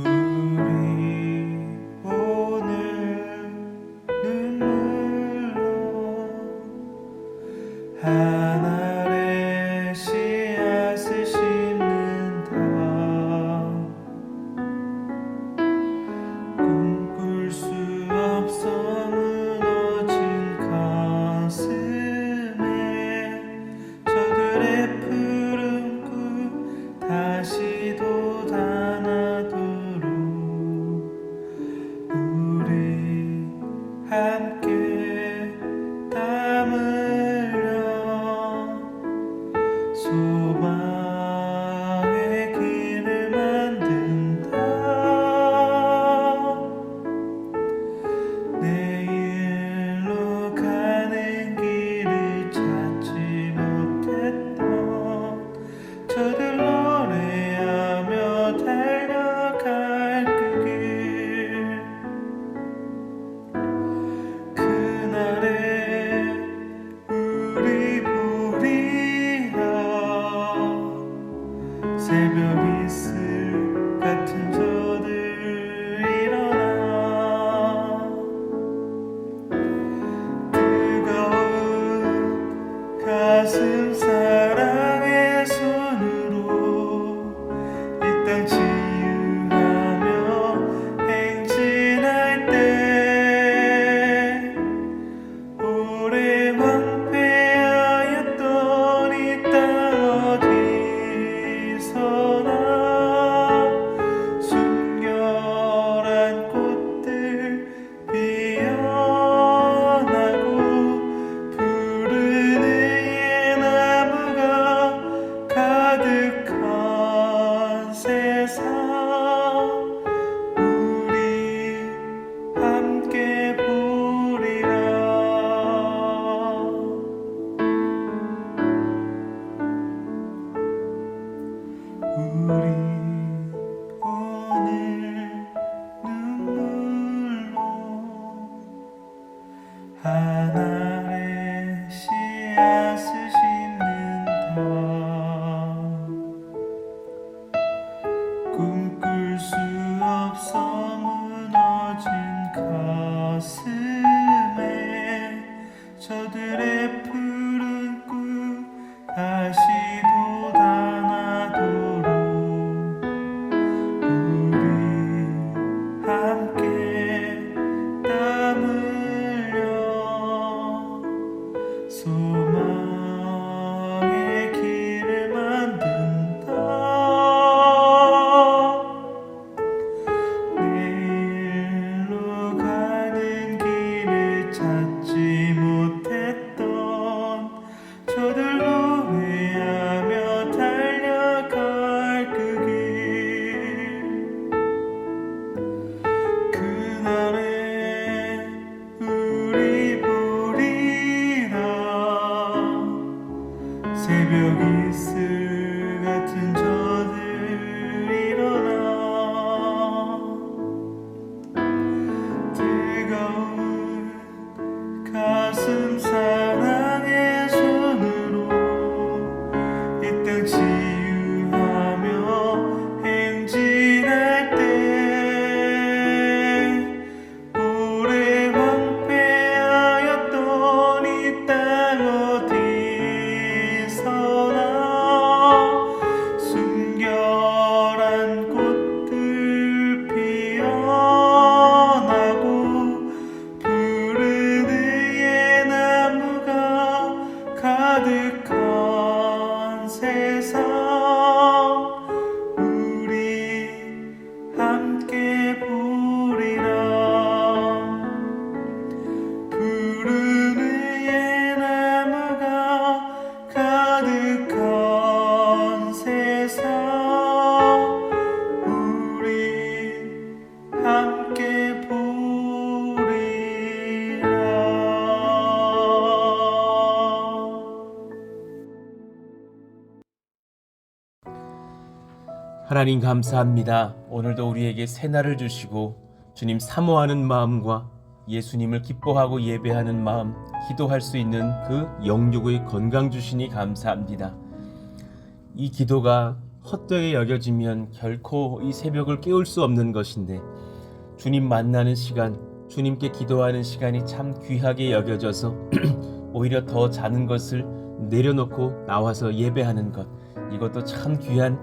우리 오늘 눈물로 하늘에 씨앗을 심는다. 꿈꿀 수 없어 무너진 가슴에 저들의 푸른 꿈 다시 돋아나도록 우리 함께 땀 흘려 소망의 길을 만든다. 내일로 가는 길을 찾지 못했던 저들 노래하며 달려갈 그 길. 그날에 우리 보리라 새벽 이슬 같은 저들 일어나 뜨거운 가슴 사랑의 손으로 이 땅 치유하며 행진할 때 오래 황폐하였던 이 땅 어디서나 순결한 꽃들 피어나고 푸른 의의 나무가 가득한 세상 우리 함께 보리라. 우리 오늘 눈물로 하늘에 씨앗을 심는다. 꿈꿀 수 없어 무너진 가슴에 저들의 푸른 꿈 다시 돋아나도록 우리 함께 땀 흘려 소망의 길을 만든다. 내일로 가는 길을 찾지 못했던 저들 노래하며 달려갈 그 길. 그날에 우리 보리라 새벽 이슬 같은 저들 일어나 뜨거운 가슴 사랑의 손으로 이 땅 치유하며 행진할 때 오래 황폐하였던 이 땅 어디서나 순결한 꽃들 피어나고 푸른 의의 나무가 가득한 세상 우리 함께 보리라. 푸른 의의 나무가 가득한 세상 우리 함께 보리라. 하나님 감사합니다. 오늘도 우리에게 새날을 주시고 주님 사모하는 마음과 예수님을 기뻐하고 예배하는 마음, 기도할 수 있는 그 영육의 건강 주시니 감사합니다. 이 기도가 헛되게 여겨지면 결코 이 새벽을 깨울 수 없는 것인데 주님 만나는 시간, 주님께 기도하는 시간이 참 귀하게 여겨져서 오히려 더 자는 것을 내려놓고 나와서 예배하는 것, 이것도 참 귀한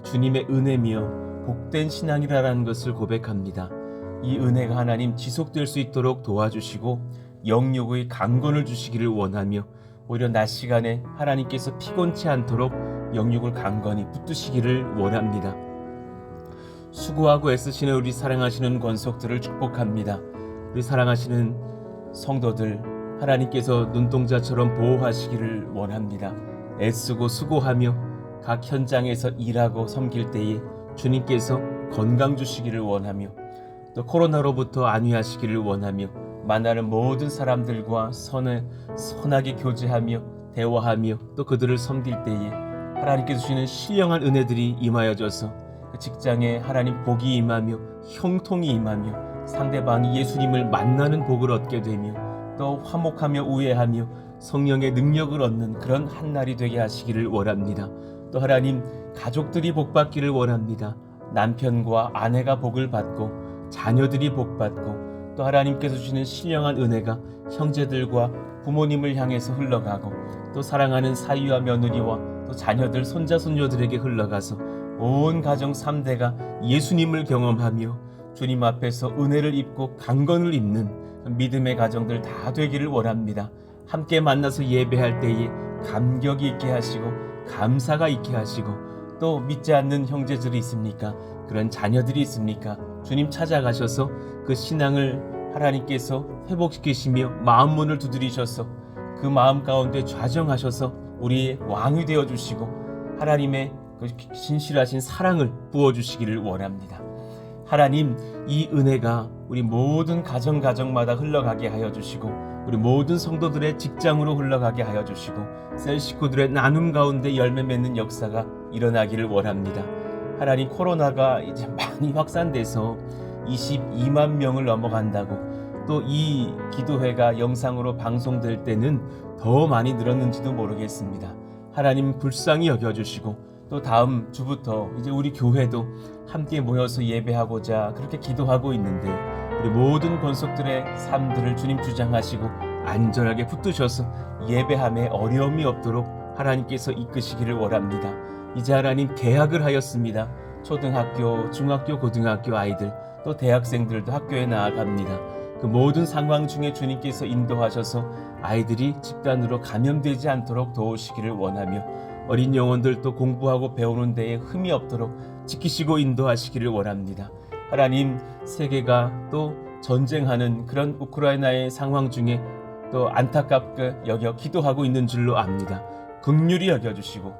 주님의 은혜며 복된 신앙이라는 것을 고백합니다. 이 은혜가 하나님 지속될 수 있도록 도와주시고 영육의 강건을 주시기를 원하며 오히려 낮 시간에 하나님께서 피곤치 않도록 영육을 강건히 붙드시기를 원합니다. 수고하고 애쓰시는 우리 사랑하시는 권속들을 축복합니다. 우리 사랑하시는 성도들 하나님께서 눈동자처럼 보호하시기를 원합니다. 애쓰고 수고하며 각 현장에서 일하고 섬길 때에 주님께서 건강 주시기를 원하며 또 코로나로부터 안위하시기를 원하며 만나는 모든 사람들과 선하게 교제하며 대화하며 또 그들을 섬길 때에 하나님께서 주시는 신령한 은혜들이 임하여져서 그 직장에 하나님 복이 임하며 형통이 임하며 상대방이 예수님을 만나는 복을 얻게 되며 또 화목하며 우애하며 성령의 능력을 얻는 그런 한날이 되게 하시기를 원합니다. 또 하나님 가족들이 복받기를 원합니다. 남편과 아내가 복을 받고 자녀들이 복받고 또 하나님께서 주시는 신령한 은혜가 형제들과 부모님을 향해서 흘러가고 또 사랑하는 사위와 며느리와 또 자녀들 손자 손녀들에게 흘러가서 온 가정 3대가 예수님을 경험하며 주님 앞에서 은혜를 입고 강건을 입는 믿음의 가정들 다 되기를 원합니다. 함께 만나서 예배할 때에 감격이 있게 하시고 감사가 있게 하시고 또 믿지 않는 형제들이 있습니까? 그런 자녀들이 있습니까? 주님 찾아가셔서 그 신앙을 하나님께서 회복시키시며 마음문을 두드리셔서 그 마음 가운데 좌정하셔서 우리의 왕이 되어주시고 하나님의 그 진실하신 사랑을 부어주시기를 원합니다. 하나님 이 은혜가 우리 모든 가정마다 흘러가게 하여 주시고 우리 모든 성도들의 직장으로 흘러가게 하여 주시고 셀 식구들의 나눔 가운데 열매 맺는 역사가 일어나기를 원합니다. 하나님 코로나가 이제 많이 확산돼서 22만 명을 넘어간다고 또 이 기도회가 영상으로 방송될 때는 더 많이 늘었는지도 모르겠습니다. 하나님 불쌍히 여겨주시고 또 다음 주부터 이제 우리 교회도 함께 모여서 예배하고자 그렇게 기도하고 있는데 우리 모든 권속들의 삶들을 주님 주장하시고 안전하게 붙드셔서 예배함에 어려움이 없도록 하나님께서 이끄시기를 원합니다. 이제 하나님 개학을 하였습니다. 초등학교, 중학교, 고등학교 아이들 또 대학생들도 학교에 나아갑니다. 그 모든 상황 중에 주님께서 인도하셔서 아이들이 집단으로 감염되지 않도록 도우시기를 원하며 어린 영혼들도 공부하고 배우는 데에 흠이 없도록 지키시고 인도하시기를 원합니다. 하나님 세계가 또 전쟁하는 그런 우크라이나의 상황 중에 또 안타깝게 여겨 기도하고 있는 줄로 압니다. 긍휼히 여겨주시고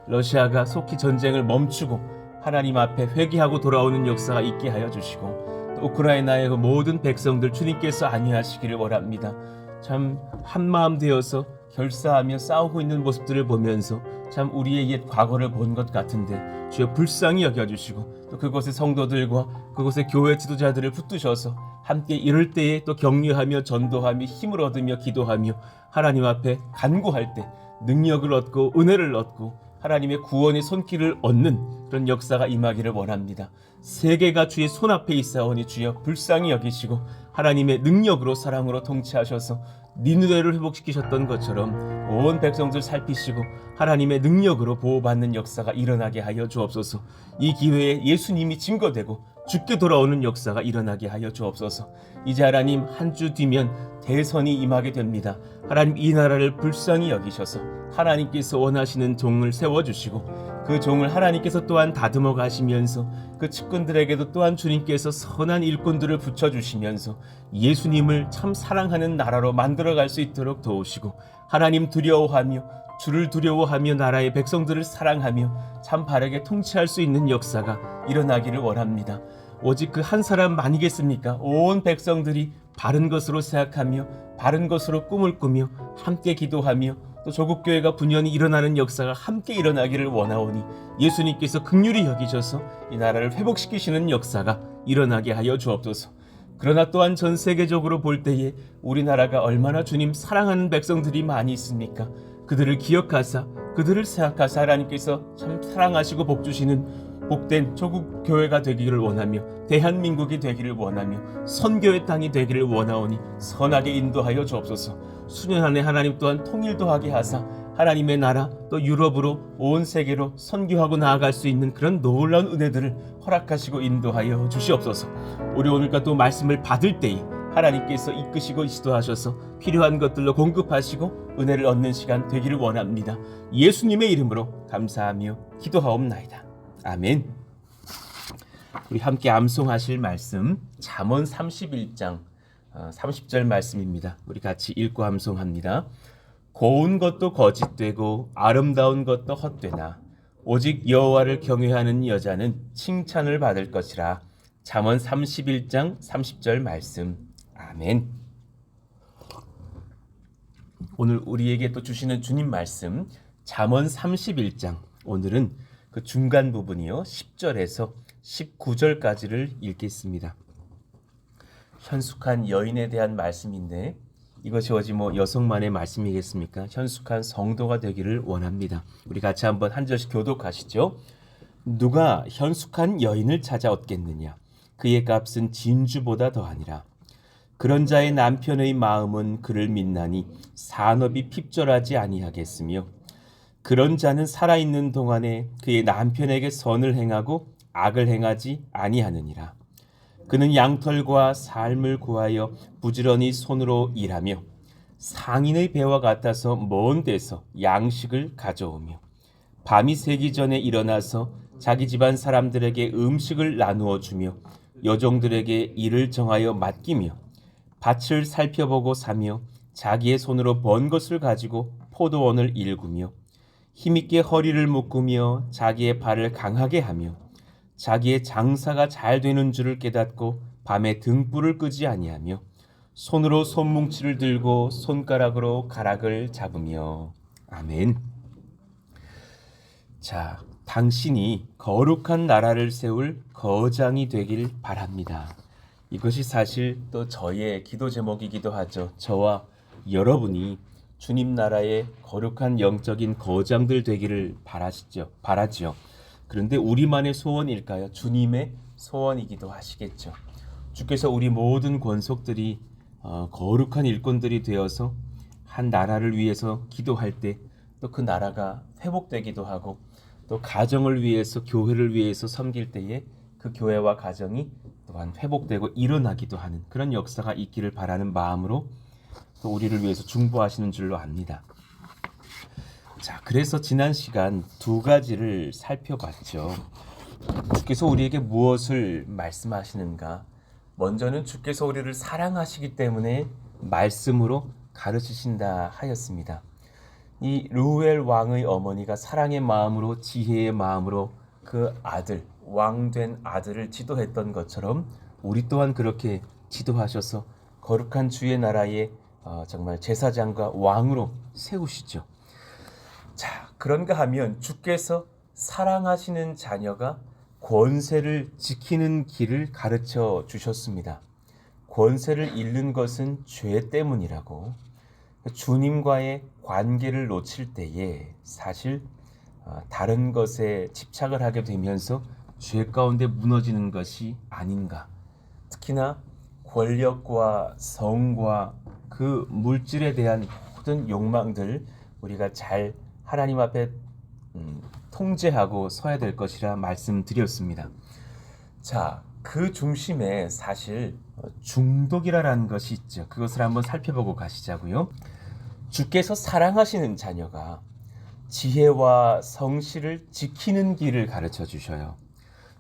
러시아가 속히 전쟁을 멈추고 하나님 앞에 회개하고 돌아오는 역사가 있게 하여 주시고 또 우크라이나의 그 모든 백성들 주님께서 안위하시기를 원합니다. 참 한마음 되어서 결사하며 싸우고 있는 모습들을 보면서 참 우리의 옛 과거를 본 것 같은데 주여 불쌍히 여겨주시고 또 그곳의 성도들과 그곳의 교회 지도자들을 붙드셔서 함께 이럴 때에 또 격려하며 전도하며 힘을 얻으며 기도하며 하나님 앞에 간구할 때 능력을 얻고 은혜를 얻고 하나님의 구원의 손길을 얻는 그런 역사가 임하기를 원합니다. 세계가 주의 손앞에 있사오니 주여 불쌍히 여기시고 하나님의 능력으로 사랑으로 통치하셔서 니느웨를 회복시키셨던 것처럼 온 백성들 살피시고 하나님의 능력으로 보호받는 역사가 일어나게 하여 주옵소서. 이 기회에 예수님이 증거되고 죽게 돌아오는 역사가 일어나게 하여 주옵소서. 이제 하나님 한 주 뒤면 대선이 임하게 됩니다. 하나님 이 나라를 불쌍히 여기셔서 하나님께서 원하시는 종을 세워주시고 그 종을 하나님께서 또한 다듬어 가시면서 그 측근들에게도 또한 주님께서 선한 일꾼들을 붙여주시면서 예수님을 참 사랑하는 나라로 만들어갈 수 있도록 도우시고 하나님 두려워하며 주를 두려워하며 나라의 백성들을 사랑하며 참 바르게 통치할 수 있는 역사가 일어나기를 원합니다. 오직 그 한 사람만이겠습니까? 온 백성들이 바른 것으로 생각하며 바른 것으로 꿈을 꾸며 함께 기도하며 또 조국교회가 분연히 일어나는 역사가 함께 일어나기를 원하오니 예수님께서 긍휼히 여기셔서 이 나라를 회복시키시는 역사가 일어나게 하여 주옵소서. 그러나 또한 전 세계적으로 볼 때에 우리나라가 얼마나 주님 사랑하는 백성들이 많이 있습니까? 그들을 기억하사 그들을 생각하사 하나님께서 참 사랑하시고 복주시는 복된 조국 교회가 되기를 원하며 대한민국이 되기를 원하며 선교의 땅이 되기를 원하오니 선하게 인도하여 주옵소서. 수년 안에 하나님 또한 통일도 하게 하사 하나님의 나라 또 유럽으로 온 세계로 선교하고 나아갈 수 있는 그런 놀라운 은혜들을 허락하시고 인도하여 주시옵소서. 우리 오늘과 또 말씀을 받을 때에 하나님께서 이끄시고 지도하셔서 필요한 것들로 공급하시고 은혜를 얻는 시간 되기를 원합니다. 예수님의 이름으로 감사하며 기도하옵나이다. 아멘. 우리 함께 암송하실 말씀 잠언 31장 30절 말씀입니다. 우리 같이 읽고 암송합니다. 고운 것도 거짓되고 아름다운 것도 헛되나 오직 여호와를 경외하는 여자는 칭찬을 받을 것이라. 잠언 31장 30절 말씀. 아멘. 오늘 우리에게 또 주시는 주님 말씀 잠언 31장, 오늘은 그 중간 부분이요 10절에서 19절까지를 읽겠습니다. 현숙한 여인에 대한 말씀인데 이것이 어찌 여성만의 말씀이겠습니까? 현숙한 성도가 되기를 원합니다. 우리 같이 한번 한 절씩 교독하시죠. 누가 현숙한 여인을 찾아 얻겠느냐? 그의 값은 진주보다 더하니라. 그런 자의 남편의 마음은 그를 믿나니 산업이 핍절하지 아니하겠으며 그런 자는 살아있는 동안에 그의 남편에게 선을 행하고 악을 행하지 아니하느니라. 그는 양털과 삶을 구하여 부지런히 손으로 일하며 상인의 배와 같아서 먼 데서 양식을 가져오며 밤이 새기 전에 일어나서 자기 집안 사람들에게 음식을 나누어 주며 여종들에게 일을 정하여 맡기며 밭을 살펴보고 사며 자기의 손으로 번 것을 가지고 포도원을 일구며 힘있게 허리를 묶으며 자기의 발을 강하게 하며 자기의 장사가 잘 되는 줄을 깨닫고 밤에 등불을 끄지 아니하며 손으로 손뭉치를 들고 손가락으로 가락을 잡으며. 아멘. 자, 당신이 거룩한 나라를 세울 거장이 되길 바랍니다. 이것이 사실 또 저의 기도 제목이기도 하죠. 저와 여러분이 주님 나라의 거룩한 영적인 거장들 되기를 바라지요. 그런데 우리만의 소원일까요? 주님의 소원이기도 하시겠죠. 주께서 우리 모든 권속들이 거룩한 일꾼들이 되어서 한 나라를 위해서 기도할 때 또 그 나라가 회복되기도 하고 또 가정을 위해서 교회를 위해서 섬길 때에 그 교회와 가정이 또한 회복되고 일어나기도 하는 그런 역사가 있기를 바라는 마음으로 또 우리를 위해서 중보하시는 줄로 압니다. 자, 그래서 지난 시간 두 가지를 살펴봤죠. 주께서 우리에게 무엇을 말씀하시는가? 먼저는 주께서 우리를 사랑하시기 때문에 말씀으로 가르치신다 하였습니다. 이 르우엘 왕의 어머니가 사랑의 마음으로 지혜의 마음으로 그 아들, 왕된 아들을 지도했던 것처럼 우리 또한 그렇게 지도하셔서 거룩한 주의 나라에 정말 제사장과 왕으로 세우시죠. 자, 그런가 하면 주께서 사랑하시는 자녀가 권세를 지키는 길을 가르쳐 주셨습니다. 권세를 잃는 것은 죄 때문이라고. 주님과의 관계를 놓칠 때에 사실 다른 것에 집착을 하게 되면서 죄 가운데 무너지는 것이 아닌가. 특히나 권력과 성과 그 물질에 대한 모든 욕망들 우리가 잘 하나님 앞에 통제하고 서야 될 것이라 말씀드렸습니다. 자, 그 중심에 사실 중독이라는 것이 있죠. 그것을 한번 살펴보고 가시자고요. 주께서 사랑하시는 자녀가 지혜와 성실을 지키는 길을 가르쳐 주셔요.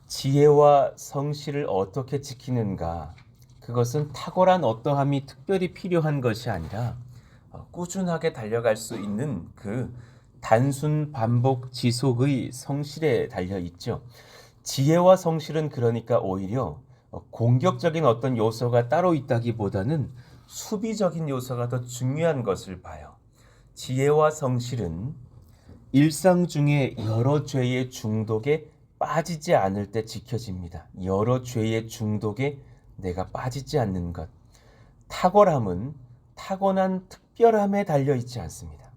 지혜와 성실을 어떻게 지키는가? 그것은 탁월한 어떠함이 특별히 필요한 것이 아니라 꾸준하게 달려갈 수 있는 그 단순 반복 지속의 성실에 달려 있죠. 지혜와 성실은 그러니까 오히려 공격적인 어떤 요소가 따로 있다기보다는 수비적인 요소가 더 중요한 것을 봐요. 지혜와 성실은 일상 중에 여러 죄의 중독에 빠지지 않을 때 지켜집니다. 여러 죄의 중독에 내가 빠지지 않는 것. 탁월함은 타고난 특별함에 달려 있지 않습니다.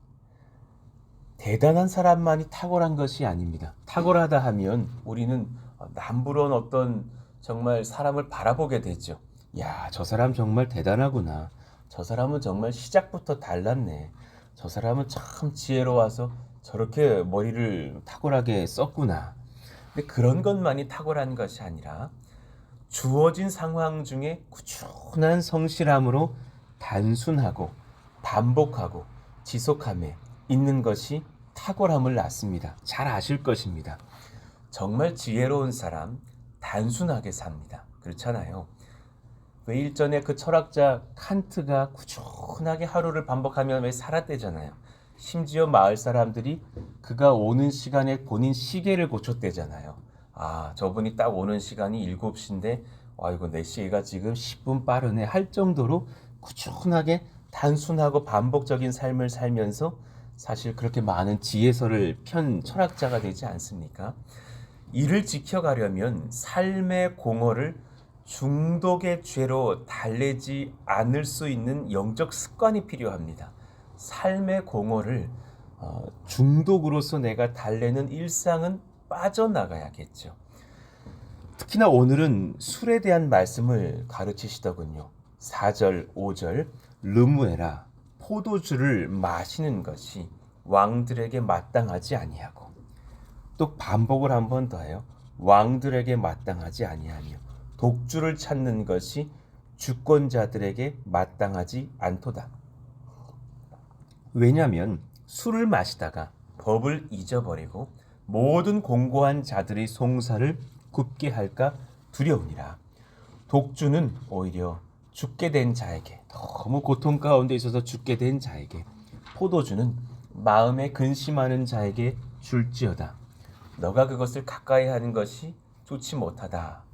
대단한 사람만이 탁월한 것이 아닙니다. 탁월하다 하면 우리는 남부러운 어떤 정말 사람을 바라보게 되죠. 야, 저 사람 정말 대단하구나. 저 사람은 정말 시작부터 달랐네. 저 사람은 참 지혜로워서 저렇게 머리를 탁월하게 썼구나. 근데 그런 것만이 탁월한 것이 아니라 주어진 상황 중에 꾸준한 성실함으로 단순하고 반복하고 지속함에 있는 것이 탁월함을 낳습니다. 잘 아실 것입니다. 정말 지혜로운 사람 단순하게 삽니다. 그렇잖아요. 왜 일전에 그 철학자 칸트가 꾸준하게 하루를 반복하며 왜 살았대잖아요. 심지어 마을 사람들이 그가 오는 시간에 본인 시계를 고쳤대잖아요. 아, 저분이 딱 오는 시간이 7시인데 아이고 내 시계가 지금 10분 빠르네 할 정도로 꾸준하게 단순하고 반복적인 삶을 살면서 사실 그렇게 많은 지혜서를 편 철학자가 되지 않습니까? 이를 지켜가려면 삶의 공허를 중독의 죄로 달래지 않을 수 있는 영적 습관이 필요합니다. 삶의 공허를 중독으로서 내가 달래는 일상은 빠져나가야겠죠. 특히나 오늘은 술에 대한 말씀을 가르치시더군요. 4절, 5절 르무에라 포도주를 마시는 것이 왕들에게 마땅하지 아니하고 또 반복을 한 번 더 해요. 왕들에게 마땅하지 아니하며 독주를 찾는 것이 주권자들에게 마땅하지 않도다. 왜냐하면 술을 마시다가 법을 잊어버리고 모든 공고한 자들의 송사를 굽게 할까 두려우니라. 독주는 오히려 죽게 된 자에게 너무 고통 가운데 있어서 죽게 된 자에게 포도주는 마음에 근심하는 자에게 줄지어다. 너가 그것을 가까이 하는 것이 좋지 못하다.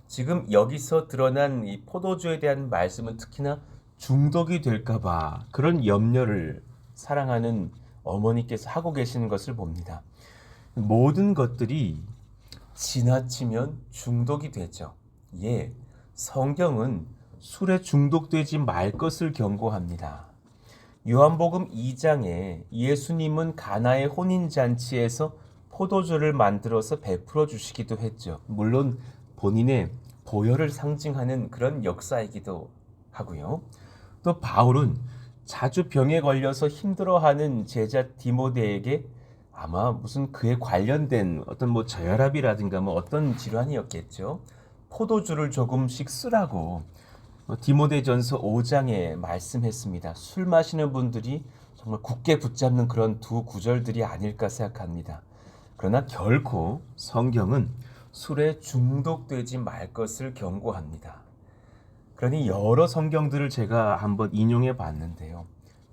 지금 여기서 드러난 이 포도주에 대한 말씀은 특히나 중독이 될까봐 그런 염려를 사랑하는 어머니께서 하고 계시는 것을 봅니다. 모든 것들이 지나치면 중독이 되죠. 예, 성경은 술에 중독되지 말 것을 경고합니다. 요한복음 2장에 예수님은 가나의 혼인잔치에서 포도주를 만들어서 베풀어 주시기도 했죠. 물론 본인의 보혈을 상징하는 그런 역사이기도 하고요. 또 바울은 자주 병에 걸려서 힘들어하는 제자 디모데에게 아마 무슨 그에 관련된 어떤 뭐 저혈압이라든가 뭐 어떤 질환이었겠죠. 포도주를 조금씩 쓰라고 디모데전서 5장에 말씀했습니다. 술 마시는 분들이 정말 굳게 붙잡는 그런 두 구절들이 아닐까 생각합니다. 그러나 결코 성경은 술에 중독되지 말 것을 경고합니다. 그러니 여러 성경들을 제가 한번 인용해 봤는데요.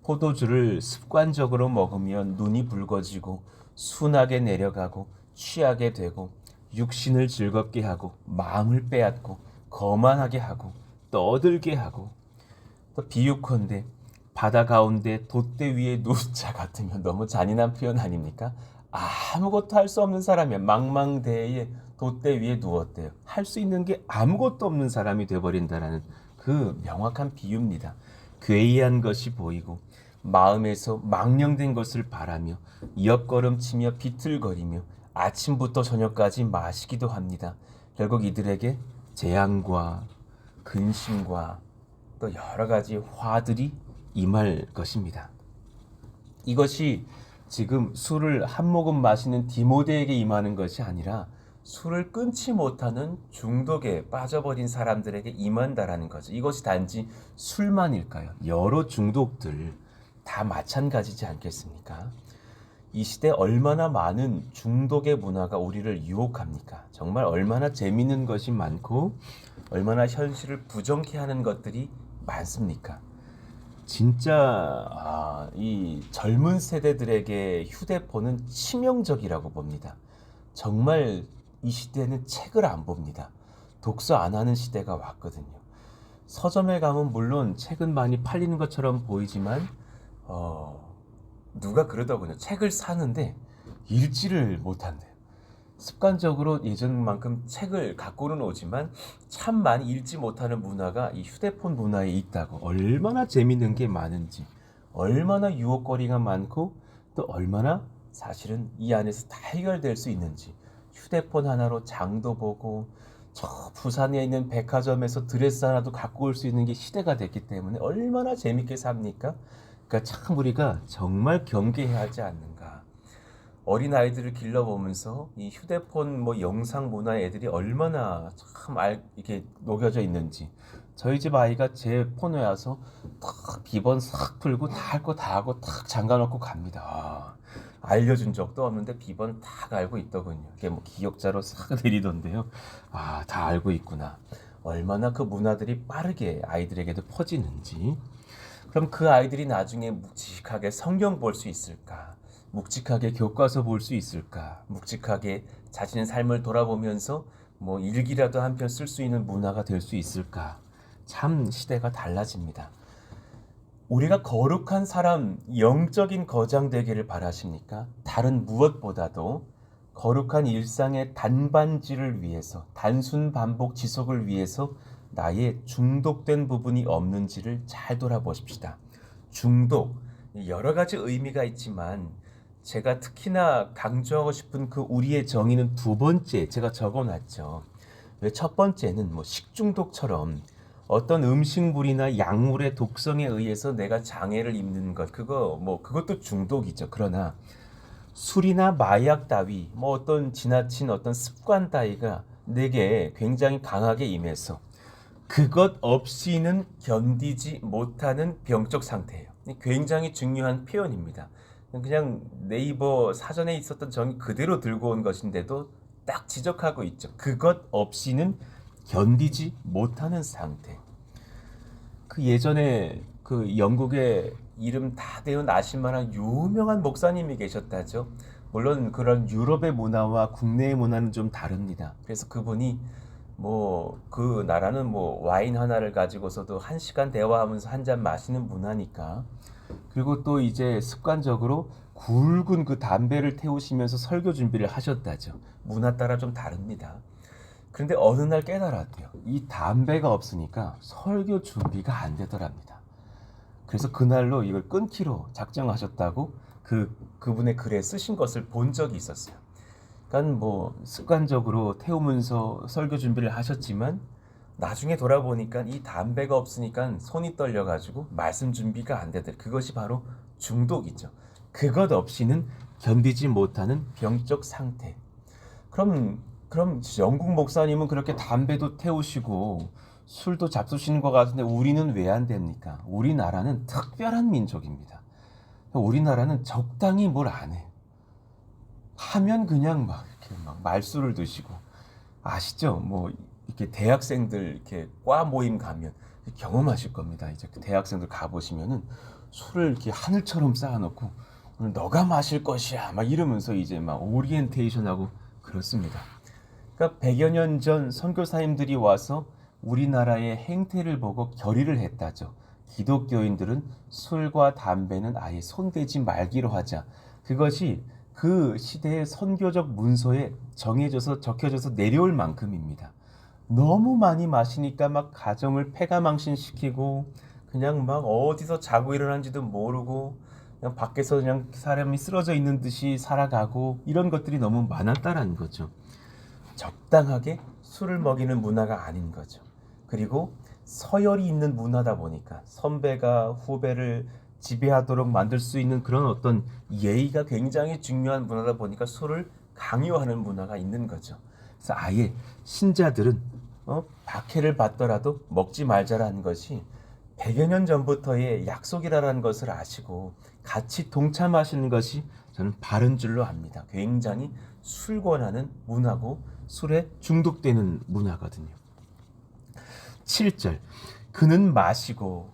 포도주를 습관적으로 먹으면 눈이 붉어지고 순하게 내려가고 취하게 되고 육신을 즐겁게 하고 마음을 빼앗고 거만하게 하고 떠들게 하고 또 비유컨대 바다 가운데 돛대 위에 누운 자 같으면 너무 잔인한 표현 아닙니까? 아무것도 할 수 없는 사람이야. 망망대해에 돛대 위에 누웠대요. 할 수 있는 게 아무것도 없는 사람이 되어버린다라는 그 명확한 비유입니다. 괴이한 것이 보이고 마음에서 망령된 것을 바라며 옆걸음치며 비틀거리며 아침부터 저녁까지 마시기도 합니다. 결국 이들에게 재앙과 근심과 또 여러 가지 화들이 임할 것입니다. 이것이 지금 술을 한 모금 마시는 디모데에게 임하는 것이 아니라 술을 끊지 못하는 중독에 빠져버린 사람들에게 임한다라는 거죠. 이것이 단지 술만일까요? 여러 중독들 다 마찬가지지 않겠습니까? 이 시대 얼마나 많은 중독의 문화가 우리를 유혹합니까? 정말 얼마나 재밌는 것이 많고 얼마나 현실을 부정케 하는 것들이 많습니까? 진짜 이 젊은 세대들에게 휴대폰은 치명적이라고 봅니다. 정말 이 시대는 책을 안 봅니다. 독서 안 하는 시대가 왔거든요. 서점에 가면 물론 책은 많이 팔리는 것처럼 보이지만 누가 그러더군요. 책을 사는데 읽지를 못한대요. 습관적으로 예전만큼 책을 갖고는 오지만 참 많이 읽지 못하는 문화가 이 휴대폰 문화에 있다고. 얼마나 재밌는 게 많은지, 얼마나 유혹거리가 많고 또 얼마나 사실은 이 안에서 다 해결될 수 있는지, 휴대폰 하나로 장도 보고 저 부산에 있는 백화점에서 드레스 하나도 갖고 올 수 있는 게 시대가 됐기 때문에 얼마나 재밌게 삽니까? 그러니까 참 우리가 정말 경계해야 하지 않는가. 어린 아이들을 길러보면서 이 휴대폰 뭐 영상 문화의 애들이 얼마나 참 이렇게 녹여져 있는지. 저희 집 아이가 제 폰에 와서 탁 비번 싹 풀고 다 할 거 다 하고 탁 잠가놓고 갑니다. 알려준 적도 없는데 비번 딱 알고 있더군요. 이게 뭐 기억자로 싹 내리던데요. 다 알고 있구나. 얼마나 그 문화들이 빠르게 아이들에게도 퍼지는지. 그럼 그 아이들이 나중에 묵직하게 성경 볼 수 있을까? 묵직하게 교과서 볼 수 있을까? 묵직하게 자신의 삶을 돌아보면서 뭐 일기라도 한 편 쓸 수 있는 문화가 될 수 있을까? 참 시대가 달라집니다. 우리가 거룩한 사람, 영적인 거장 되기를 바라십니까? 다른 무엇보다도 거룩한 일상의 단반지를 위해서, 단순 반복 지속을 위해서 나의 중독된 부분이 없는지를 잘 돌아보십시다. 중독, 여러 가지 의미가 있지만 제가 특히나 강조하고 싶은 그 우리의 정의는 두 번째 제가 적어놨죠. 왜 첫 번째는 뭐 식중독처럼 어떤 음식물이나 약물의 독성에 의해서 내가 장애를 입는 것, 그것도 중독이죠. 그러나 술이나 마약 따위, 뭐 어떤 지나친 어떤 습관 따위가 내게 굉장히 강하게 임해서 그것 없이는 견디지 못하는 병적 상태예요. 굉장히 중요한 표현입니다. 그냥 네이버 사전에 있었던 정의 그대로 들고 온 것인데도 딱 지적하고 있죠. 그것 없이는 견디지 못하는 상태. 그 예전에 그 영국의 이름 다 대운 아실만한 유명한 목사님이 계셨다죠. 물론 그런 유럽의 문화와 국내의 문화는 좀 다릅니다. 그래서 그분이 뭐 그 나라는 뭐 와인 하나를 가지고서도 1시간 대화하면서 한 잔 마시는 문화니까. 그리고 또 이제 습관적으로 굵은 그 담배를 태우시면서 설교 준비를 하셨다죠. 문화 따라 좀 다릅니다. 그런데 어느 날 깨달았대요. 이 담배가 없으니까 설교 준비가 안 되더랍니다. 그래서 그날로 이걸 끊기로 작정하셨다고 그분의 글에 쓰신 것을 본 적이 있었어요. 그러니까 뭐 습관적으로 태우면서 설교 준비를 하셨지만 나중에 돌아보니까 이 담배가 없으니까 손이 떨려가지고 말씀 준비가 안 되더라. 그것이 바로 중독이죠. 그것 없이는 견디지 못하는 병적 상태. 그럼 영국 목사님은 그렇게 담배도 태우시고 술도 잡수시는 것 같은데 우리는 왜 안 됩니까? 우리나라는 특별한 민족입니다. 우리나라는 적당히 뭘 안 해요. 하면 그냥 막 이렇게 막 말수를 드시고, 아시죠? 뭐 이렇게 대학생들 이렇게 과 모임 가면 경험하실 겁니다. 이제 그 대학생들 가보시면은 술을 이렇게 하늘처럼 쌓아놓고 오늘 너가 마실 것이야 막 이러면서 이제 막 오리엔테이션하고 그렇습니다. 그러니까 100여 년 전 선교사님들이 와서 우리나라의 행태를 보고 결의를 했다죠. 기독교인들은 술과 담배는 아예 손대지 말기로 하자. 그것이 그 시대의 선교적 문서에 적혀져서 내려올 만큼입니다. 너무 많이 마시니까 막 가정을 패가망신시키고 그냥 막 어디서 자고 일어난지도 모르고 그냥 밖에서 그냥 사람이 쓰러져 있는 듯이 살아가고 이런 것들이 너무 많았다라는 거죠. 적당하게 술을 먹이는 문화가 아닌 거죠. 그리고 서열이 있는 문화다 보니까 선배가 후배를 지배하도록 만들 수 있는 그런 어떤 예의가 굉장히 중요한 문화다 보니까 술을 강요하는 문화가 있는 거죠. 그래서 아예 신자들은 박해를 받더라도 먹지 말자라는 것이 100여 년 전부터의 약속이라는 것을 아시고 같이 동참하시는 것이 저는 바른 줄로 압니다. 굉장히 술 권하는 문화고 술에 중독되는 문화거든요. 7절 그는 마시고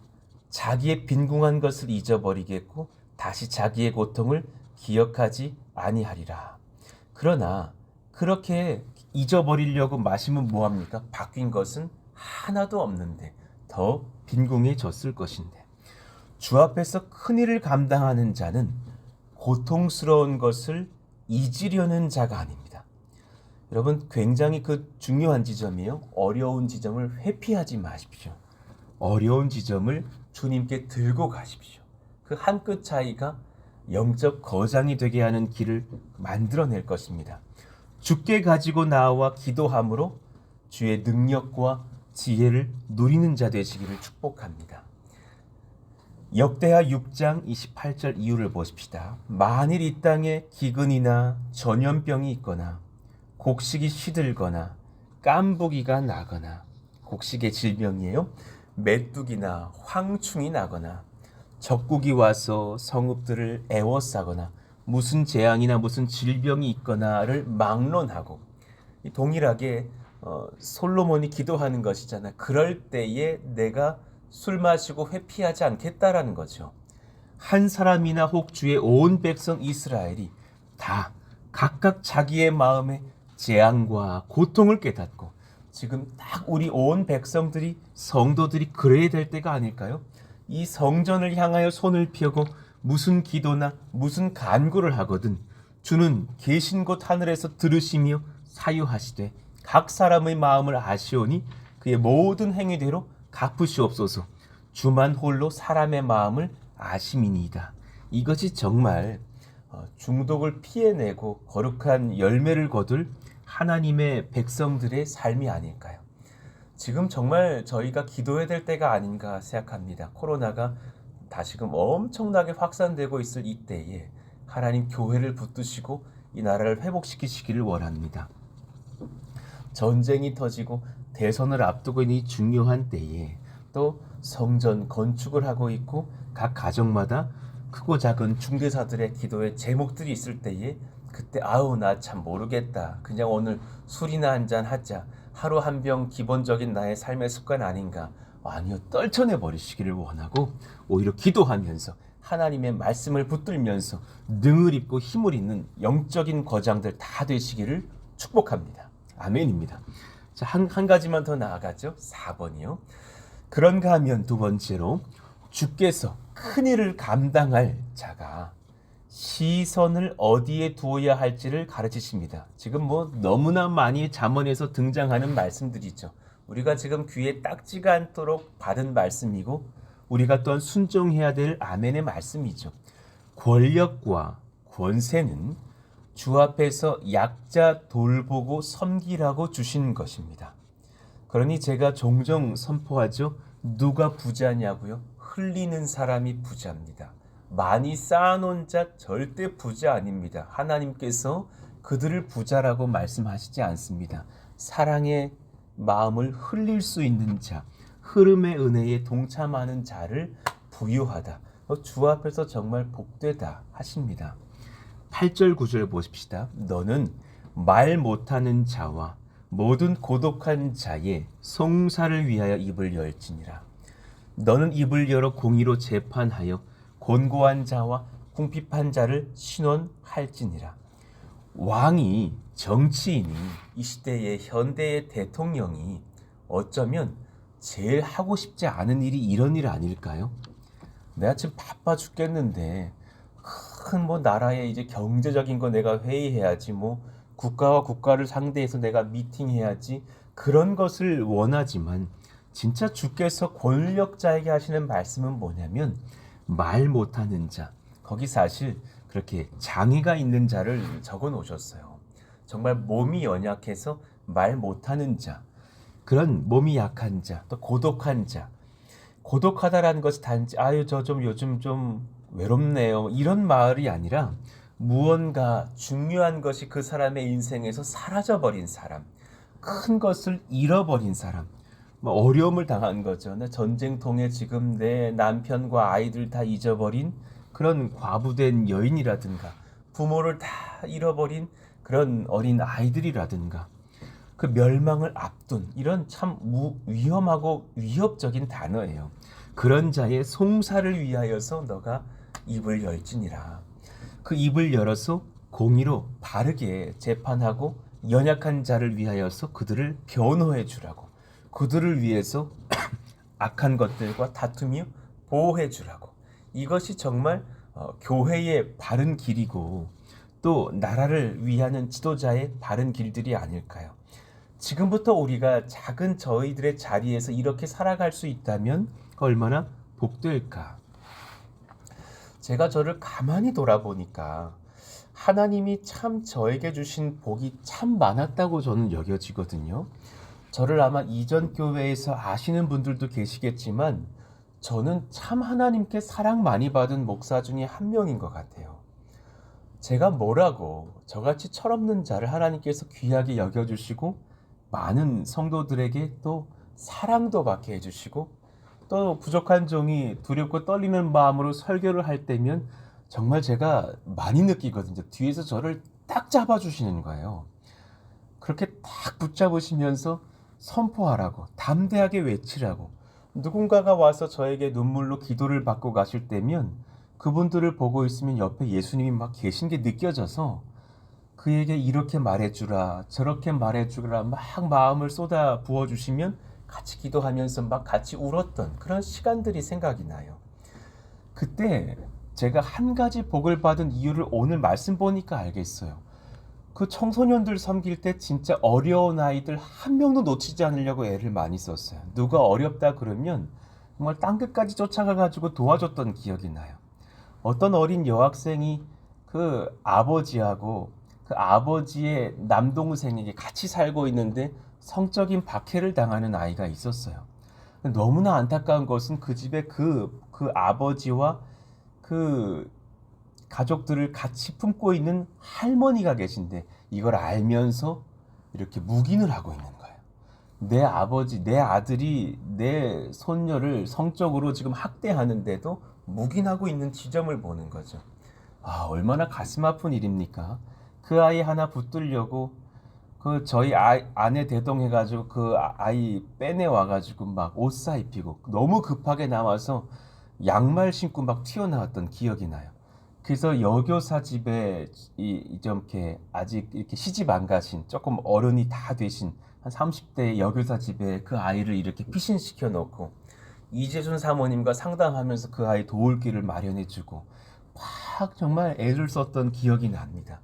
자기의 빈궁한 것을 잊어버리겠고 다시 자기의 고통을 기억하지 아니하리라. 그러나 그렇게 잊어버리려고 마시면 뭐합니까? 바뀐 것은 하나도 없는데 더 빈궁해졌을 것인데 주 앞에서 큰일을 감당하는 자는 고통스러운 것을 잊으려는 자가 아닙니다. 여러분 굉장히 그 중요한 지점이에요. 어려운 지점을 회피하지 마십시오. 어려운 지점을 주님께 들고 가십시오. 그 한 끗 차이가 영적 거장이 되게 하는 길을 만들어낼 것입니다. 주께 가지고 나와 기도함으로 주의 능력과 지혜를 누리는 자 되시기를 축복합니다. 역대하 6장 28절 이유를 보십시다. 만일 이 땅에 기근이나 전염병이 있거나 곡식이 시들거나 깐부기가 나거나, 곡식의 질병이에요. 메뚜기나 황충이 나거나 적국이 와서 성읍들을 애워싸거나 무슨 재앙이나 무슨 질병이 있거나를 막론하고, 동일하게 솔로몬이 기도하는 것이잖아요. 그럴 때에 내가 술 마시고 회피하지 않겠다라는 거죠. 한 사람이나 혹 주의 온 백성 이스라엘이 다 각각 자기의 마음에 재앙과 고통을 깨닫고, 지금 딱 우리 온 백성들이, 성도들이 그래야 될 때가 아닐까요? 이 성전을 향하여 손을 펴고 무슨 기도나 무슨 간구를 하거든 주는 계신 곳 하늘에서 들으시며 사유하시되 각 사람의 마음을 아시오니 그의 모든 행위대로 갚으시옵소서. 주만 홀로 사람의 마음을 아심이니이다. 이것이 정말 중독을 피해내고 거룩한 열매를 거둘 하나님의 백성들의 삶이 아닐까요? 지금 정말 저희가 기도해야 될 때가 아닌가 생각합니다. 코로나가 다시금 엄청나게 확산되고 있을 이때에 하나님 교회를 붙드시고 이 나라를 회복시키시기를 원합니다. 전쟁이 터지고 대선을 앞두고 있는 이 중요한 때에 또 성전 건축을 하고 있고 각 가정마다 크고 작은 중대사들의 기도의 제목들이 있을 때에 그때 아우 나 참 모르겠다. 그냥 오늘 술이나 한잔 하자. 하루 한 병 기본적인 나의 삶의 습관 아닌가. 아니요, 떨쳐내 버리시기를 원하고 오히려 기도하면서 하나님의 말씀을 붙들면서 능을 입고 힘을 있는 영적인 거장들 다 되시기를 축복합니다. 아멘입니다. 자, 한 가지만 더 나아가죠. 4번이요. 그런가 하면 두 번째로 주께서 큰 일을 감당할 자가 시선을 어디에 두어야 할지를 가르치십니다. 지금 너무나 많이 잠언에서 등장하는 말씀들이죠. 우리가 지금 귀에 딱지가 않도록 받은 말씀이고 우리가 또한 순종해야 될 아멘의 말씀이죠. 권력과 권세는 주 앞에서 약자 돌보고 섬기라고 주신 것입니다. 그러니 제가 종종 선포하죠. 누가 부자냐고요? 흘리는 사람이 부자입니다. 많이 쌓아놓은 자 절대 부자 아닙니다. 하나님께서 그들을 부자라고 말씀하시지 않습니다. 사랑의 마음을 흘릴 수 있는 자, 흐름의 은혜에 동참하는 자를 부유하다. 주 앞에서 정말 복되다 하십니다. 8절 9절 보십시다. 너는 말 못하는 자와 모든 고독한 자의 송사를 위하여 입을 열지니라. 너는 입을 열어 공의로 재판하여 곤고한 자와 궁핍한 자를 신원할지니라. 왕이, 정치인이, 이 시대의 현대의 대통령이 어쩌면 제일 하고 싶지 않은 일이 이런 일 아닐까요? 내가 지금 바빠 죽겠는데 큰 나라의 이제 경제적인 거 내가 회의해야지, 국가와 국가를 상대해서 내가 미팅해야지, 그런 것을 원하지만 진짜 주께서 권력자에게 하시는 말씀은 뭐냐면 말 못하는 자, 거기 사실 그렇게 장애가 있는 자를 적어 놓으셨어요. 정말 몸이 연약해서 말 못하는 자, 그런 몸이 약한 자, 또 고독한 자. 고독하다라는 것이 단지 저 좀 요즘 좀 외롭네요, 이런 말이 아니라 무언가 중요한 것이 그 사람의 인생에서 사라져버린 사람, 큰 것을 잃어버린 사람, 어려움을 당한 거죠. 전쟁통에 지금 내 남편과 아이들 다 잊어버린 그런 과부된 여인이라든가 부모를 다 잃어버린 그런 어린 아이들이라든가 그 멸망을 앞둔 이런 참 위험하고 위협적인 단어예요. 그런 자의 송사를 위하여서 너가 입을 열지니라. 그 입을 열어서 공의로 바르게 재판하고 연약한 자를 위하여서 그들을 변호해 주라고, 그들을 위해서 악한 것들과 다투며 보호해 주라고. 이것이 정말 교회의 바른 길이고 또 나라를 위하는 지도자의 바른 길들이 아닐까요? 지금부터 우리가 작은 저희들의 자리에서 이렇게 살아갈 수 있다면 얼마나 복될까? 제가 저를 가만히 돌아보니까 하나님이 참 저에게 주신 복이 참 많았다고 저는 여겨지거든요. 저를 아마 이전 교회에서 아시는 분들도 계시겠지만 저는 참 하나님께 사랑 많이 받은 목사 중에 한 명인 것 같아요. 제가 뭐라고 저같이 철없는 자를 하나님께서 귀하게 여겨주시고 많은 성도들에게 또 사랑도 받게 해주시고 또 부족한 종이 두렵고 떨리는 마음으로 설교를 할 때면 정말 제가 많이 느끼거든요. 뒤에서 저를 딱 잡아주시는 거예요. 그렇게 딱 붙잡으시면서 선포하라고, 담대하게 외치라고, 누군가가 와서 저에게 눈물로 기도를 받고 가실 때면 그분들을 보고 있으면 옆에 예수님이 막 계신 게 느껴져서 그에게 이렇게 말해주라, 저렇게 말해주라 막 마음을 쏟아 부어주시면 같이 기도하면서 막 같이 울었던 그런 시간들이 생각이 나요. 그때 제가 한 가지 복을 받은 이유를 오늘 말씀 보니까 알겠어요. 그 청소년들 섬길 때 진짜 어려운 아이들 한 명도 놓치지 않으려고 애를 많이 썼어요. 누가 어렵다 그러면 정말 땅끝까지 쫓아가가지고 도와줬던 기억이 나요. 어떤 어린 여학생이 그 아버지하고 그 아버지의 남동생에게 같이 살고 있는데 성적인 박해를 당하는 아이가 있었어요. 너무나 안타까운 것은 그 집에 그 아버지와 그 가족들을 같이 품고 있는 할머니가 계신데 이걸 알면서 이렇게 묵인을 하고 있는 거예요. 내 아버지, 내 아들이 내 손녀를 성적으로 지금 학대하는데도 묵인하고 있는 지점을 보는 거죠. 아, 얼마나 가슴 아픈 일입니까? 그 아이 하나 붙들려고 그 저희 아내 대동해가지고 그 아이 빼내와가지고 막 옷 사입히고 너무 급하게 나와서 양말 신고 막 튀어나왔던 기억이 나요. 그래서 여교사 집에 이렇게 아직 이렇게 시집 안 가신 조금 어른이 다 되신 한 30대 여교사 집에 그 아이를 이렇게 피신시켜 놓고 이재준 사모님과 상담하면서 그 아이 도울 길을 마련해주고 막 정말 애를 썼던 기억이 납니다.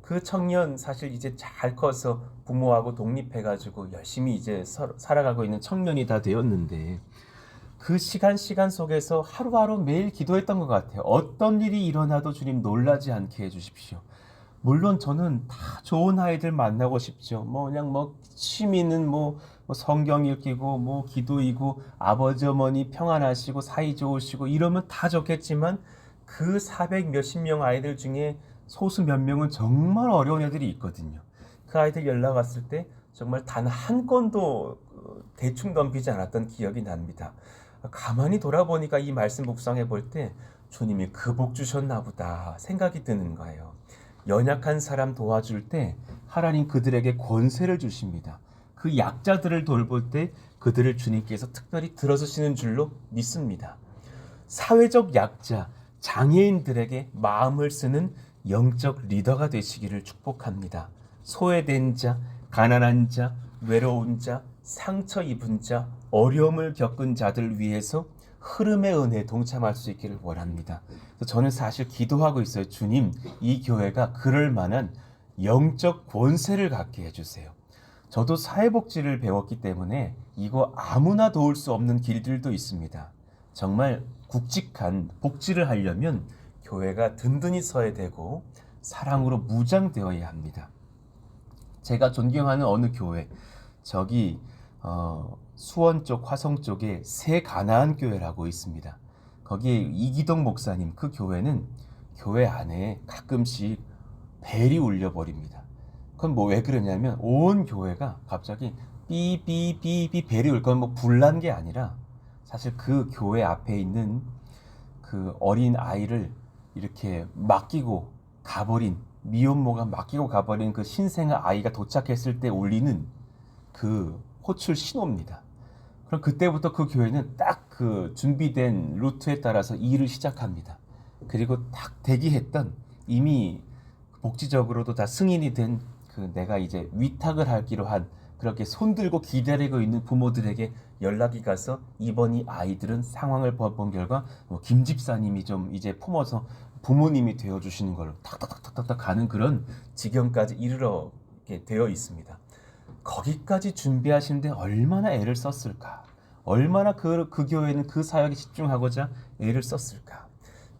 그 청년 사실 이제 잘 커서 부모하고 독립해가지고 열심히 이제 살아가고 있는 청년이 다 되었는데 그 시간 속에서 하루하루 매일 기도했던 것 같아요. 어떤 일이 일어나도 주님 놀라지 않게 해주십시오. 물론 저는 다 좋은 아이들 만나고 싶죠. 그냥 취미는 성경 읽기고 기도이고 아버지 어머니 평안하시고 사이 좋으시고 이러면 다 좋겠지만 그 400 몇십 명 아이들 중에 소수 몇 명은 정말 어려운 애들이 있거든요. 그 아이들 연락 왔을 때 정말 단 한 건도 대충 넘기지 않았던 기억이 납니다. 가만히 돌아보니까 이 말씀 묵상해 볼 때 주님이 그 복 주셨나 보다 생각이 드는 거예요. 연약한 사람 도와줄 때 하나님 그들에게 권세를 주십니다. 그 약자들을 돌볼 때 그들을 주님께서 특별히 들어주시는 줄로 믿습니다. 사회적 약자, 장애인들에게 마음을 쓰는 영적 리더가 되시기를 축복합니다. 소외된 자, 가난한 자, 외로운 자, 상처 입은 자, 어려움을 겪은 자들 위해서 흐름의 은혜에 동참할 수 있기를 원합니다. 저는 사실 기도하고 있어요. 주님, 이 교회가 그럴 만한 영적 권세를 갖게 해주세요. 저도 사회복지를 배웠기 때문에 이거 아무나 도울 수 없는 길들도 있습니다. 정말 굵직한 복지를 하려면 교회가 든든히 서야 되고 사랑으로 무장되어야 합니다. 제가 존경하는 어느 교회, 저기 수원 쪽, 화성 쪽에 새 가나안 교회라고 있습니다. 거기에 이기동 목사님, 그 교회는 교회 안에 가끔씩 벨이 울려버립니다. 그건 왜 그러냐면 온 교회가 갑자기 삐삐삐삐 벨이 울 건 불난 게 아니라 사실 그 교회 앞에 있는 그 어린 아이를 이렇게 맡기고 가버린, 미혼모가 맡기고 가버린 그 신생아 아이가 도착했을 때 울리는 그 호출 신호입니다. 그럼 그때부터 그 교회는 딱 그 준비된 루트에 따라서 일을 시작합니다. 그리고 딱 대기했던 이미 복지적으로도 다 승인이 된 그 내가 이제 위탁을 하기로 한 그렇게 손들고 기다리고 있는 부모들에게 연락이 가서 이번 이 아이들은 상황을 본 결과 김 집사님이 좀 이제 품어서 부모님이 되어주시는 걸로 탁탁탁탁탁 가는 그런 지경까지 이르러 되어 있습니다. 거기까지 준비하시는데 얼마나 애를 썼을까? 얼마나 그 교회는 그 사역에 집중하고자 애를 썼을까?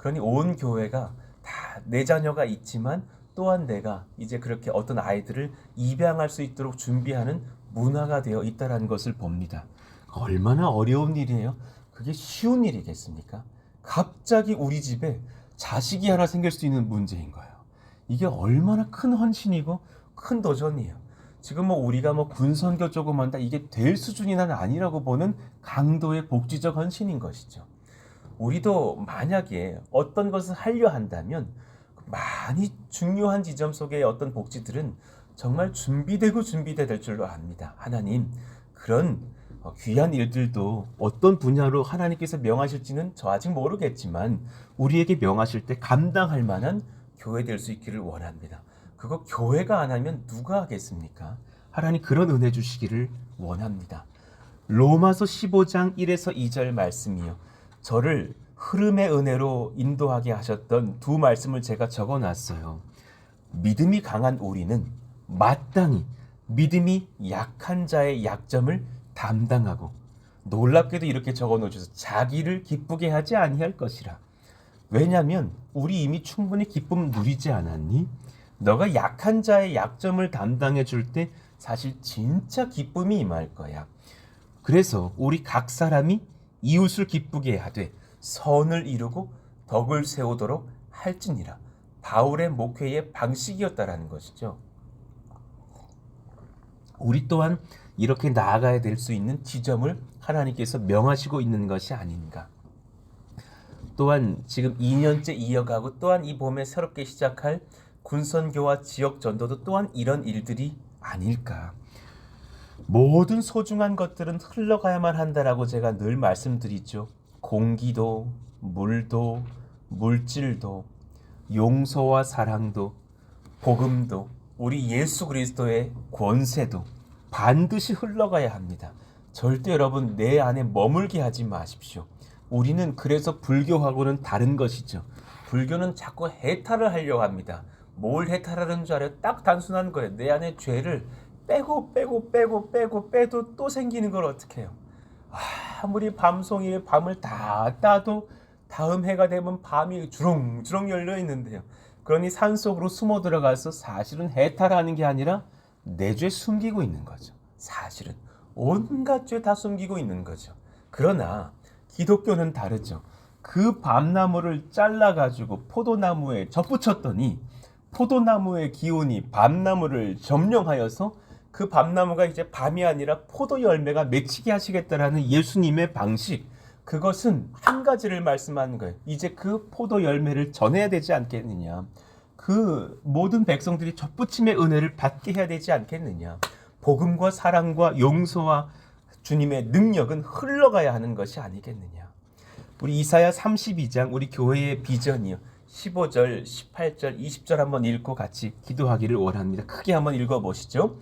그러니 온 교회가 다 내 자녀가 있지만 또한 내가 이제 그렇게 어떤 아이들을 입양할 수 있도록 준비하는 문화가 되어 있다는 것을 봅니다. 얼마나 어려운 일이에요. 그게 쉬운 일이겠습니까? 갑자기 우리 집에 자식이 하나 생길 수 있는 문제인 거예요. 이게 얼마나 큰 헌신이고 큰 도전이에요. 지금 우리가 군선교 조금 한다 이게 될 수준이 난 아니라고 보는 강도의 복지적 헌신인 것이죠. 우리도 만약에 어떤 것을 하려 한다면 많이 중요한 지점 속의 어떤 복지들은 정말 준비되고 준비될 줄로 압니다. 하나님 그런 귀한 일들도 어떤 분야로 하나님께서 명하실지는 저 아직 모르겠지만 우리에게 명하실 때 감당할 만한 교회 될 수 있기를 원합니다. 그거 교회가 안 하면 누가 하겠습니까? 하나님 그런 은혜 주시기를 원합니다. 로마서 15장 1에서 2절 말씀이요. 저를 흐름의 은혜로 인도하게 하셨던 두 말씀을 제가 적어놨어요. 믿음이 강한 우리는 마땅히 믿음이 약한 자의 약점을 담당하고 놀랍게도 이렇게 적어놓으셔서 자기를 기쁘게 하지 아니할 것이라. 왜냐하면 우리 이미 충분히 기쁨 누리지 않았니? 너가 약한 자의 약점을 담당해 줄 때 사실 진짜 기쁨이 임할 거야. 그래서 우리 각 사람이 이웃을 기쁘게 하되 선을 이루고 덕을 세우도록 할지니라. 바울의 목회의 방식이었다라는 것이죠. 우리 또한 이렇게 나아가야 될 수 있는 지점을 하나님께서 명하시고 있는 것이 아닌가. 또한 지금 2년째 이어가고 또한 이 봄에 새롭게 시작할 군선교와 지역 전도도 또한 이런 일들이 아닐까. 모든 소중한 것들은 흘러가야만 한다라고 제가 늘 말씀드리죠. 공기도, 물도, 물질도, 용서와 사랑도, 복음도, 우리 예수 그리스도의 권세도 반드시 흘러가야 합니다. 절대 여러분 내 안에 머물게 하지 마십시오. 우리는 그래서 불교하고는 다른 것이죠. 불교는 자꾸 해탈을 하려고 합니다. 뭘 해탈하는 줄 알아요? 딱 단순한 거예요. 내 안에 죄를 빼도 또 생기는 걸 어떻게 해요? 아무리 밤송이에 밤을 다 따도 다음 해가 되면 밤이 주렁주렁 열려 있는데요. 그러니 산속으로 숨어 들어가서 사실은 해탈하는 게 아니라 내 죄 숨기고 있는 거죠. 사실은 온갖 죄 다 숨기고 있는 거죠. 그러나 기독교는 다르죠. 그 밤나무를 잘라가지고 포도나무에 접붙였더니 포도나무의 기운이 밤나무를 점령하여서 그 밤나무가 이제 밤이 아니라 포도 열매가 맺히게 하시겠다라는 예수님의 방식, 그것은 한 가지를 말씀하는 거예요. 이제 그 포도 열매를 전해야 되지 않겠느냐. 그 모든 백성들이 접붙임의 은혜를 받게 해야 되지 않겠느냐. 복음과 사랑과 용서와 주님의 능력은 흘러가야 하는 것이 아니겠느냐. 우리 이사야 32장 우리 교회의 비전이요. 15절, 18절, 20절 한번 읽고 같이 기도하기를 원합니다. 크게 한번 읽어보시죠.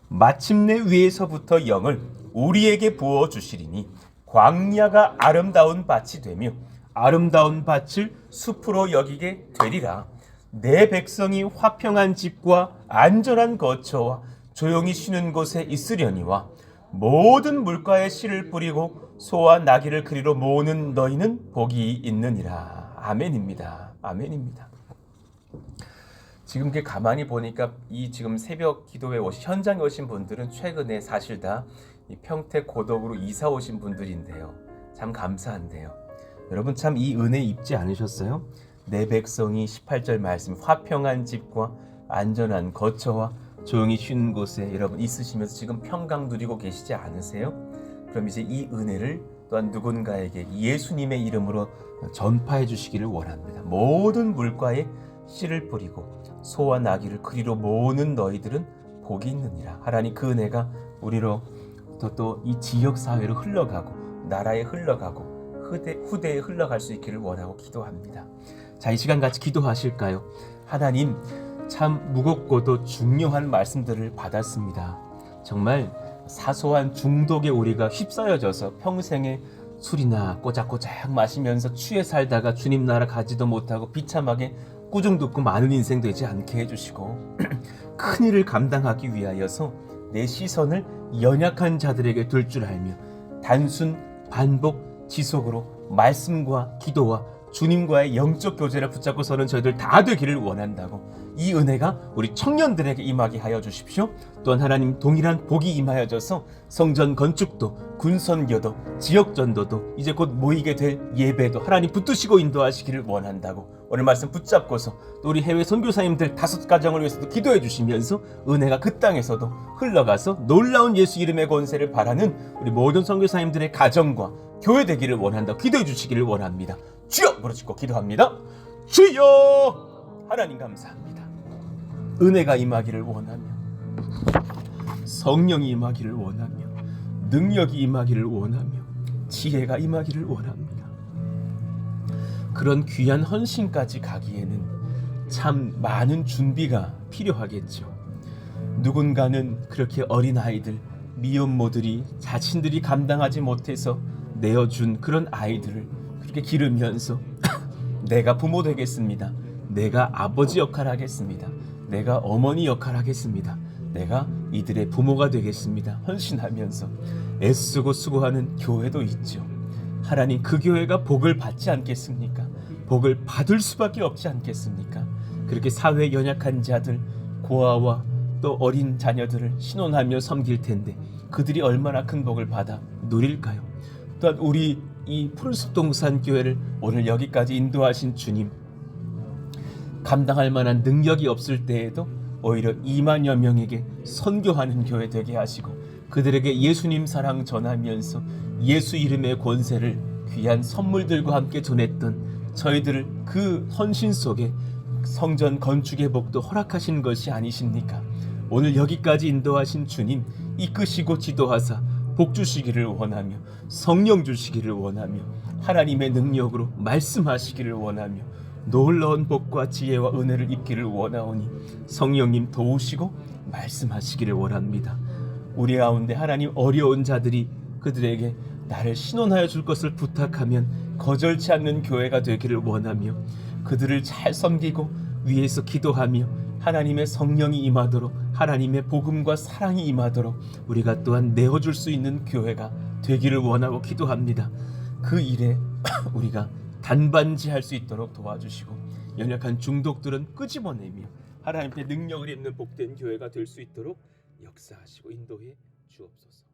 마침내 위에서부터 영을 우리에게 부어주시리니 광야가 아름다운 밭이 되며 아름다운 밭을 숲으로 여기게 되리라. 내 백성이 화평한 집과 안전한 거처와 조용히 쉬는 곳에 있으려니와 모든 물가에 씨를 뿌리고 소와 나귀를 그리로 모으는 너희는 복이 있느니라. 아멘입니다. 아멘입니다. 지금 이렇게 가만히 보니까 이 지금 새벽 기도회 현장에 오신 분들은 최근에 사실 다 이 평택 고덕으로 이사 오신 분들인데요. 참 감사한데요. 여러분 참 이 은혜 입지 않으셨어요? 내 백성이 18절 말씀 화평한 집과 안전한 거처와 조용히 쉬는 곳에 여러분 있으시면서 지금 평강 누리고 계시지 않으세요? 그럼 이제 이 은혜를 또한 누군가에게 예수님의 이름으로 전파해 주시기를 원합니다. 모든 물가에 씨를 뿌리고 소와 나귀를 그리로 모으는 너희들은 복이 있느니라. 하나님 그 은혜가 우리로 또 이 지역 사회로 흘러가고 나라에 흘러가고 후대에 흘러갈 수 있기를 원하고 기도합니다. 자, 이 시간 같이 기도하실까요? 하나님 참 무겁고도 중요한 말씀들을 받았습니다. 정말 사소한 중독에 우리가 휩싸여져서 평생에 술이나 꼬작꼬작 마시면서 취해 살다가 주님 나라 가지도 못하고 비참하게 꾸중 듣고 많은 인생 되지 않게 해주시고 큰 일을 감당하기 위하여서 내 시선을 연약한 자들에게 둘 줄 알며 단순 반복 지속으로 말씀과 기도와 주님과의 영적 교제를 붙잡고 서는 저희들 다 되기를 원한다고. 이 은혜가 우리 청년들에게 임하게 하여 주십시오. 또한 하나님 동일한 복이 임하여져서 성전 건축도 군선교도 지역전도도 이제 곧 모이게 될 예배도 하나님 붙드시고 인도하시기를 원한다고. 오늘 말씀 붙잡고서 또 우리 해외 선교사님들 5가정을 위해서도 기도해 주시면서 은혜가 그 땅에서도 흘러가서 놀라운 예수 이름의 권세를 바라는 우리 모든 선교사님들의 가정과 교회 되기를 원한다고 기도해 주시기를 원합니다. 주여! 무릎 꿇고 기도합니다. 주여! 하나님 감사합니다. 은혜가 임하기를 원하며 성령이 임하기를 원하며 능력이 임하기를 원하며 지혜가 임하기를 원합니다. 그런 귀한 헌신까지 가기에는 참 많은 준비가 필요하겠죠. 누군가는 그렇게 어린아이들, 미혼모들이 자신들이 감당하지 못해서 내어준 그런 아이들을 그렇게 기르면서 내가 부모 되겠습니다. 내가 아버지 역할 하겠습니다. 내가 어머니 역할 하겠습니다. 내가 이들의 부모가 되겠습니다. 헌신하면서 애쓰고 수고하는 교회도 있죠. 하나님, 그 교회가 복을 받지 않겠습니까? 복을 받을 수밖에 없지 않겠습니까? 그렇게 사회에 연약한 자들, 고아와 또 어린 자녀들을 신원하며 섬길 텐데 그들이 얼마나 큰 복을 받아 누릴까요? 또한 우리 이 푸른숲 동산교회를 오늘 여기까지 인도하신 주님, 감당할 만한 능력이 없을 때에도 오히려 2만여 명에게 선교하는 교회 되게 하시고 그들에게 예수님 사랑 전하면서 예수 이름의 권세를 귀한 선물들과 함께 전했던 저희들을 그 헌신 속에 성전 건축의 복도 허락하신 것이 아니십니까? 오늘 여기까지 인도하신 주님, 이끄시고 지도하사 복 주시기를 원하며 성령 주시기를 원하며 하나님의 능력으로 말씀하시기를 원하며 놀라운 복과 지혜와 은혜를 입기를 원하오니 성령님 도우시고 말씀하시기를 원합니다. 우리 가운데 하나님 어려운 자들이 그들에게 나를 신원하여 줄 것을 부탁하면 거절치 않는 교회가 되기를 원하며 그들을 잘 섬기고 위에서 기도하며 하나님의 성령이 임하도록 하나님의 복음과 사랑이 임하도록 우리가 또한 내어줄 수 있는 교회가 되기를 원하고 기도합니다. 그 일에 우리가 단반지할 수 있도록 도와주시고 연약한 중독들은 끄집어내며 하나님의 능력을 입는 복된 교회가 될 수 있도록 역사하시고 인도해 주옵소서.